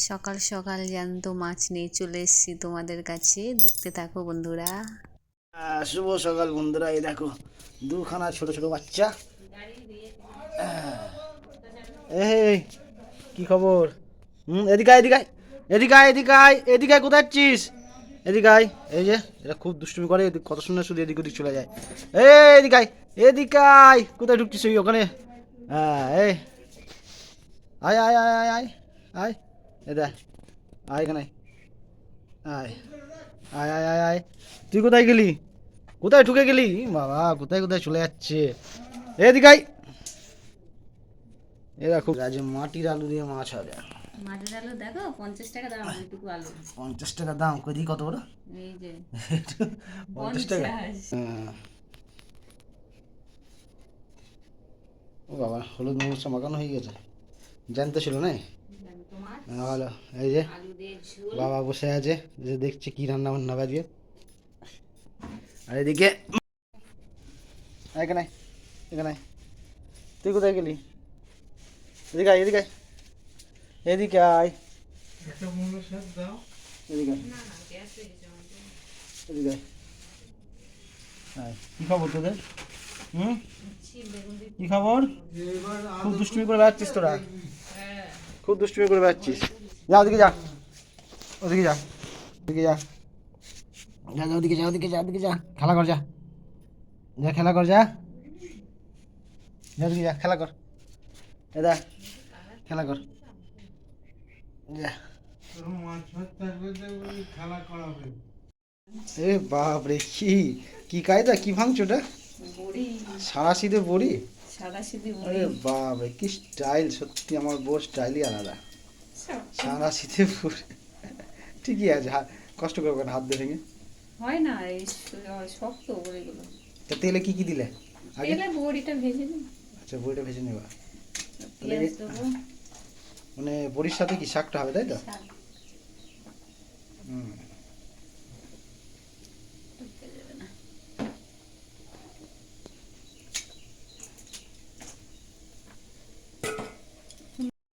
সকাল সকাল জ্যান্ত মাছ নিয়ে চলে এসেছি তোমাদের কাছে, দেখতে থাকো বন্ধুরা। শুভ সকাল বন্ধুরা, এই দেখো দুখানা ছোট ছোট বাচ্চা। এই কি খবর? এদিকে আয়, এদিকে আয়, এদিকে আয়, এদিকে আয়, এদিকে আয়, কোথায় যাচ্ছিস? এদিকে আয়। এই যে এটা খুব দুষ্টুমি করে, কত সুন্দর শুধু এদিক ওদিক চলে যায়। এদিকে আয়, এদিকে আয়, কোথায় ঢুকছিস ওই ওখানে? হ্যাঁ এই আয় আয় আয় আয় আয় আয়, এদা আয় এখানে আয় আয় আয় আয় আয়। তুই কোথায় গেলি? কোথায় ঢুকে গেলি বাবা? কোথায় কোথায় চলে যাচ্ছে। এদিকে আয়। এ দেখো আজ মাটির আলু দিয়ে মাছ হবে। মাটির আলু দেখো 50 টাকা দাম, ওইটুকু আলু 50 টাকা দাম? কই দিই কত বড়? এই যে 50 টাকা। 50। হ্যাঁ। ও বাবা, হলুদ মরিচটা মাখানো হয়ে গেছে, জানতে ছিল না। তোমার ভালো। এই যে আলু দিয়ে ঝোল। বাবা বসে আছে, যে দেখছে কি রান্না বান্না বাজে। আর এদিকে এখানে এখানে তুই কোথায় গেলি? এদিকে আয়, এদিকে আয়, এদিকে আয়, এদিকে আয়, এদিকে আয়। আয়। কি খবর তোদের? কি খবর? খুব দুষ্টুমি করে বেড়াচ্ছিস তোরা, খুব দুষ্টুমি করে বেড়াচ্ছিস। যা ওদিকে যা, ওদিকে যা, ওদিকে যা, যা যা, ওদিকে যা, ওদিকে যা, ওদিকে যা, খেলা কর যা, যা খেলা কর যা, যা ওদিকে যা, খেলা কর। এদা খেলা কর যা। এ বাপ রে, কি কি কায়দা, কি ভাঙছো ওটা? বড়ি, সারা শীতে বড়ি? সাদা সিদ্ধি আরে বড়ি। বাপ রে, কি স্টাইল! সত্যি আমার বউর স্টাইলই আলাদা। সারা শীতে বড়ি, ঠিকই আছে। কষ্ট করবে না, হাত দিয়ে ভেঙে। হয় না, এই শক্ত বড়িগুলো। তা তেলে কি কি দিলে আগে? তেলে বড়িটা ভেজে নিই, আচ্ছা, বড়িটা ভেজে নেবা। তাহলে পেঁয়াজ দেবো। মানে বড়ির সাথে কি শাকটা হবে, তাই তো? শাক হুম। ঢুকে যাবে না।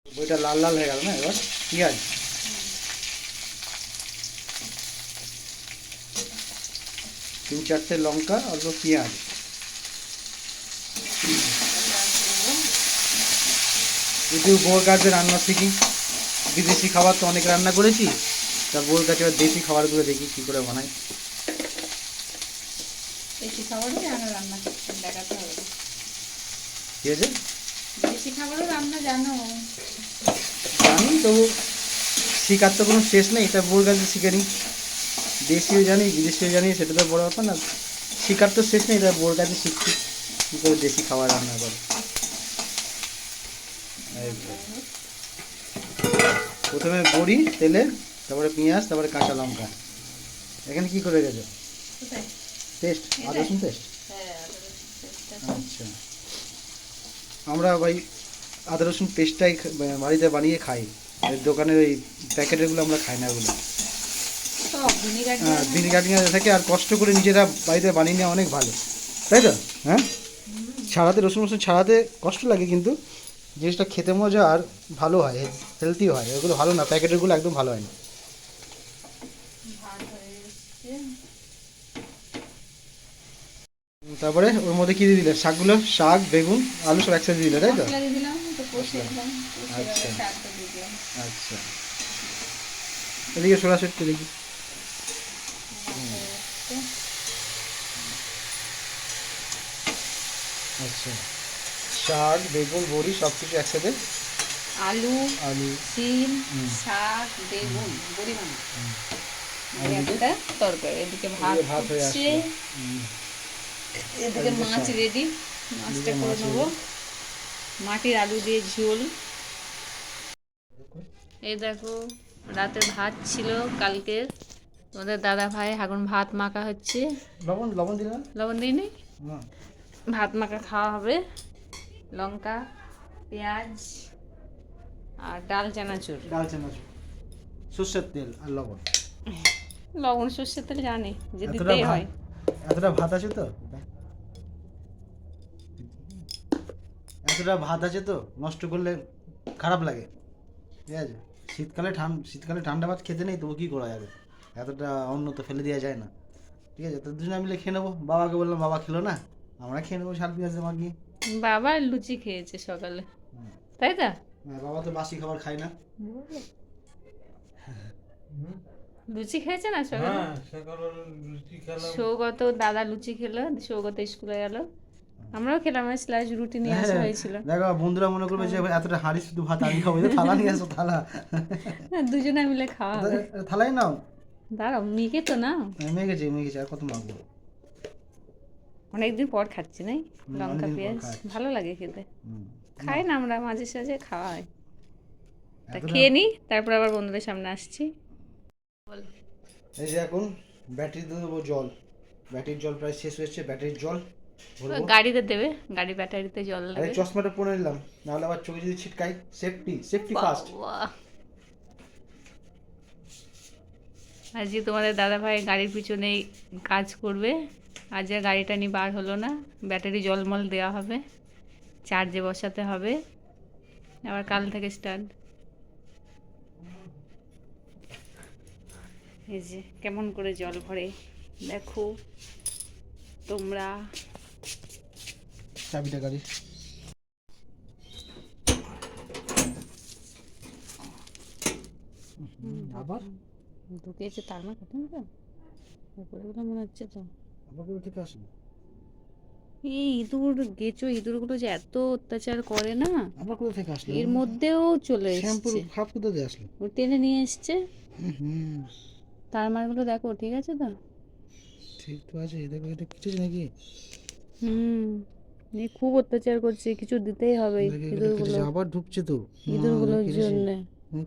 বড়িটা লাল লাল হয়ে গেল না এবার? পেঁয়াজ, 3-4টে লঙ্কা, অল্প পেঁয়াজ। যদি বোর কাছে রান্না শিখি, বিদেশি খাবার তো অনেক রান্না করেছি, তা বোর কাছে এবার দেশি খাবারগুলো দেখি কী করে বানাই। দেশি খাবারও জানো রান্না করতে, দেখাতে হবে না। ঠিক আছে, দেশি খাবারও রান্না জানো? জানি, তবু শেখার তো কোনো শেষ নেই, তা বোর কাছে শিখে নিই। দেশিও জানি বিদেশিও জানি, সেটা তো বড় ব্যাপার না। শেখার তো শেষ নেই, তা বোর কাছে শিখছি কী করে দেশি খাবার রান্না করে। এই তো। প্রথমে বড়ি তেলে, তারপরে পেঁয়াজ, তারপরে কাঁচা লঙ্কা। এখানে কি করে গেছে? কোথায়? পেস্ট, আদা রসুন পেস্ট। হ্যাঁ, আদা রসুন পেস্টটা। আচ্ছা, আমরা ভাই আদা রসুন পেস্টটাই বাড়িতে বানিয়ে খাই। এই দোকানের ওই প্যাকেটেরগুলো আমরা খাই না, ওগুলো সব ভিনিগার দেওয়া থাকে। ভিনিগার টিনিগার থাকে। আর কষ্ট করে নিজেরা বাড়িতে বানিয়ে নেওয়া অনেক ভালো, তাই তো? হ্যাঁ, ছাড়াতে রসুন রসুন ছাড়াতে কষ্ট লাগে, কিন্তু জিনিসটা খেতে মজা আর ভালো হয়, হেলদিও হয়। ওগুলো ভালো না, প্যাকেটেরগুলো একদম ভালো হয় না। ভাত হয়ে এসছে। তারপরে ওর মধ্যে কী দিয়ে দিলে? শাকগুলো, শাক বেগুন আলু সব একসাথে দিয়ে দিলে, তাই তো? মশলা দিয়ে দিলাম, তো কষিয়ে দিলাম, কষিয়ে আচ্ছা। এবার শাকটা দিয়ে দিলাম। আচ্ছা, এদিকে সরাসরি দেখি। হয়ে এসছে। আচ্ছা, শাক বেগুন বড়ি সব কিছু একসাথে। আলু, আলু। শিম, হুম। শাক, বেগুন, বড়ি মানে আর এদিকে? একটা তরকারি। এদিকে ভাত এদিকে ভাত হয়ে হচ্ছে, আসলো। হুম। এদিকে এদিকে মাছ শাক। রেডি। এদিকে মাছটা করে মাছ নেবো। ready। মাটির আলু দিয়ে ঝোল। এই দেখো, রাতে ভাত ছিল কালকের, তোমাদের দাদা ভাই এখন ভাত মাখা হচ্ছে। লবণ লবণ দিলে না? লবণ দিইনি, না। ভাত মাখা খাওয়া হবে। লঙ্কা, পেঁয়াজ আর ডাল চানাচুর। ডাল চানাচুর, সর্ষের তেল আর লবণ। লবণ সর্ষের তেল জানি যে এতটা দিতেই ভাত, হয়। এতটা ভাত আছে তো, এতটা ভাত আছে তো নষ্ট করলে খারাপ লাগে, ঠিক আছে? শীতকালে ঠান্ডা ভাত খেতে নেই, তবু কি করা যাবে, এতটা অন্ন তো ফেলে দেওয়া যায় না। ঠিক আছে, তো দুজনে মিলে খেয়ে নেবো। বাবাকে বললাম, বাবা খেলো না, আমরা খেয়ে নেবো শাক পেঁয়াজ মাখিয়ে। বাবা লুচি খেয়েছে সকালে, তাই তো? হ্যাঁ, বাবা তো বাসি খাবার খায় না। লুচি খেয়েছে না সকালে? হ্যাঁ সকালে লুচি খেলাম। সৌগত দাদা লুচি খেলো, সৌগত স্কুলে গেল, আমরাও খেলাম, স্লাইস রুটি নিয়ে আসা হয়েছিল। দেখো বন্ধুরা মনে করবে যে এতটা হাঁড়ি শুধু ভাত আমি খাবো, এই তো থালা নিয়ে আসো, থালা। দুজনে মিলে খাওয়া হবে। থালাই নাও। দাঁড়াও, মিকে তো না, মেয়ে গেছে আর কত মাখবো। অনেকদিন পর খাচ্ছি নাই লঙ্কা অনেকদিন পর পেঁয়াজ, খাচ্ছি। ভালো লাগে খেতে। হুম। খাই না আমরা, মাঝে সাঝে খাওয়া হয়। তা এতটা- খেয়ে নিই, তারপর আবার বন্ধুদের সামনে আসছি। বল। এই যে এখন ব্যাটারিতে দেবো জল, ব্যাটারির জল প্রায় শেষ হয়েছে, ব্যাটারির জল ভরবো। গাড়িতে দেবে, গাড়ি ব্যাটারিতে জল আরে দেবে। চশমাটা পরে নিলাম, নাহলে আবার চোখে যদি ছিটকাই, সেফটি ফার্স্ট। বাহ! আজকে তোমাদের দাদা ভাই গাড়ির পিছনেই কাজ করবে। আজ আর গাড়িটা নিয়ে বার হলো না, ব্যাটারি জলমল দেওয়া হবে, চার্জে বসাতে হবে, আবার কাল থেকে স্টার্ট। এই যে কেমন করে জল ভরে দেখো তোমরা। চাবিটা গাড়ি। আবার ঢুকেছে তার মানে কথা না, উপরে গুলো মনে হচ্ছে তো। আবার করে ঠিক আসবে, এই ইঁদুর গেচো, ইঁদুরগুলো যে এত অত্যাচার করে না, আবার কোথা থেকে আসলো? এর মধ্যেও চলে শ্যাম্পুর এসছে, খাপ কোথা দিয়ে আসলো? ও টেনে নিয়ে এসছে। হুম, তার মারগুলো দেখো, ঠিক আছে তো? ঠিক তো আছে, দেখো এটা কিছু নাকি? হুম, এই খুব অত্যাচার করছে, কিছু দিতেই হবে দেখো, এগুলো ইঁদুরগুলো, কেটেছে, আবার ঢুকছে তো। ইঁদুরগুলোর কেটেছে। জন্য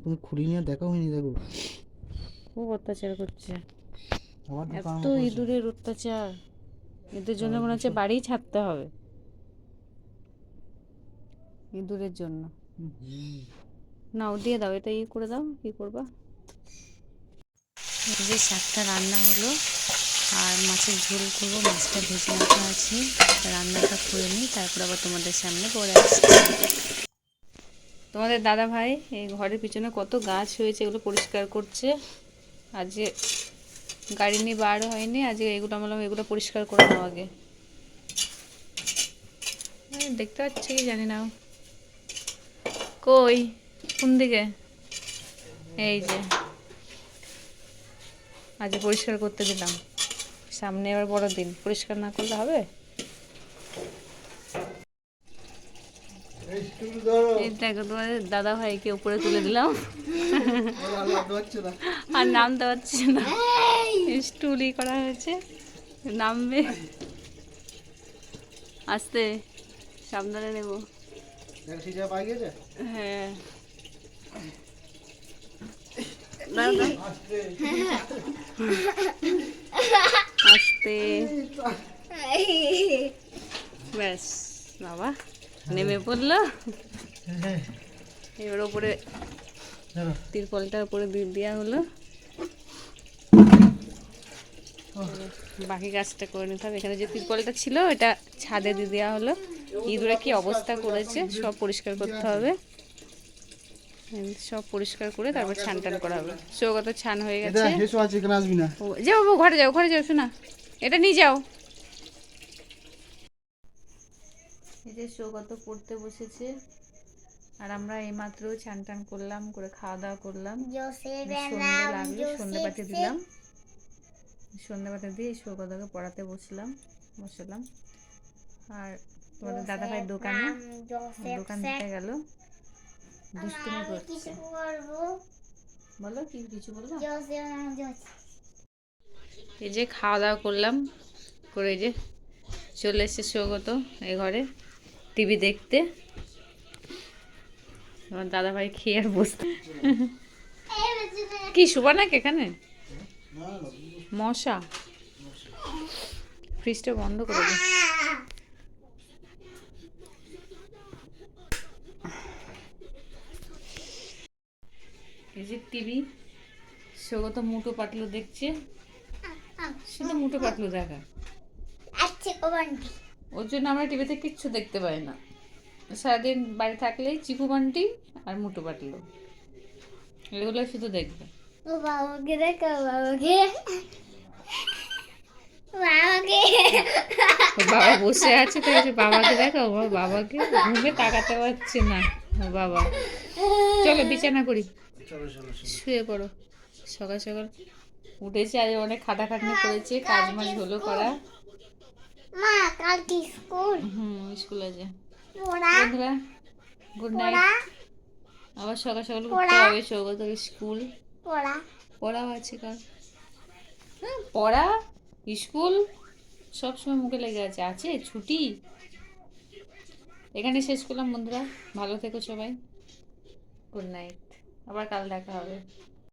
কোনো খুলি নিয়ে দেখা হয়নি, দেখো খুব অত্যাচার করছে। আবার ঢোকা এত আরম্ভ করেছে। ইঁদুরের অত্যাচার, এদের জন্য মনে হচ্ছে বাড়ি ছাড়তে হবে, ইঁদুরের জন্য। হুম। নাও দিয়ে দাও, এটা করে দাও, কি করবা? এই যে শাকটা রান্না হলো, আর মাছের ঝোল করবো, মাছটা ভেজে রাখা আছে, রান্নাটা করে নিই, তারপর আবার তোমাদের সামনে পরে আসছি। তোমাদের দাদা ভাই এই ঘরের পিছনে কত গাছ হয়েছে, এগুলো পরিষ্কার করছে। আজকে গাড়ি নিয়ে বার হয়নি, আজকে এগুলো বললাম এগুলো পরিষ্কার করে নাও আগে। দেখতে পাচ্ছি কি জানি না, কই কোন দিকে? এই যে আজ পরিষ্কার করতে দিলাম, সামনে এবার বড় দিন, পরিষ্কার না করলে হবে? এই দেখো তোমাদের দাদা ভাইকে উপরে তুলে দিলাম, আর নামতে পারছে না, স্টুলই করা হয়েছে, নামবে আস্তে, সাবধানে নেব। দেখো ঠিক আছে, পাই গেছে। হ্যাঁ, দাও দাও, আস্তে, ব্যাস বাবা নেমে পড়লো। এবার ওপরে দেখো তিরপলটার উপরে দেওয়া হলো, বাকি কাজটা করে নিতে হবে। এখানে যে তিরপলটা ছিল এটা ছাদে দিয়ে দেওয়া হলো। ইঁদুরে কি অবস্থা করেছে, সব পরিষ্কার করতে হবে, সব পরিষ্কার করে তারপর ছান টান করা হবে। সৌগত ছান হয়ে এটা গেছে। হেসো আছে, এখানে আসবি না। যাও বাবু, ঘরে যাও, ঘরে যাও, শোনা এটা নিয়ে যাও। এই যে সৌগত পড়তে বসেছে, আর আমরা এইমাত্র ছান টান করলাম, করে খাওয়া দাওয়া করলাম, সন্ধে লাগলো, সন্ধে বাতি দিলাম, সন্ধে বাতি দিয়ে সৌগতকে পড়াতে বসলাম। আর তোমাদের দাদা ভাই দোকান দিতে গেল, দুষ্টুমি করছে। বলো কি কিছু বলবো? এই যে খাওয়া দাওয়া করলাম, করে যে চলে এসেছে সৌগত এই ঘরে টিভি দেখতে। আমার দাদা ভাই খেয়ে আর বসতে, কি শুবা নাকি এখানে? মশা, ফ্রিজটা বন্ধ করে দে। এই যে টিভি, সৌগত মুটো পাতলু দেখছে, শুধু মুটো পাতলু দেখা, ওর জন্য আমরা টিভিতে কিচ্ছু দেখতে পাই না। সারাদিন বাড়ি থাকলেই চিকু বান্টি আর মুটো পাতলু, এগুলো শুধু দেখবে। বাবাকে দেখো, বাবাকে বাবাকে ওর বাবা বসে আছে তো এই যে বাবাকে দেখো, ওর বাবাকে ঘুমে তাকাতে পারছে না ওর বাবা। চলো বিছানা করি, চলো চলো চলো। শুয়ে পড়ো। সকাল সকাল উঠেছে, আজ অনেক খাটাখাটনি করেছে, কাজ মাজ হলো করা। মা কালকে স্কুল স্কুল আছে। পড়া বন্ধুরা গুড নাইট। পড়া আবার সকাল সকাল উঠতে পড়া। হবে, সৌগতর স্কুল, পড়া পড়াও আছে কাল। পড়া স্কুল সবসময় মুখে লেগে আছে, আছে ছুটি। এখানে শেষ করলাম বন্ধুরা, ভালো থেকো সবাই, গুড নাইট, আবার কাল দেখা হবে।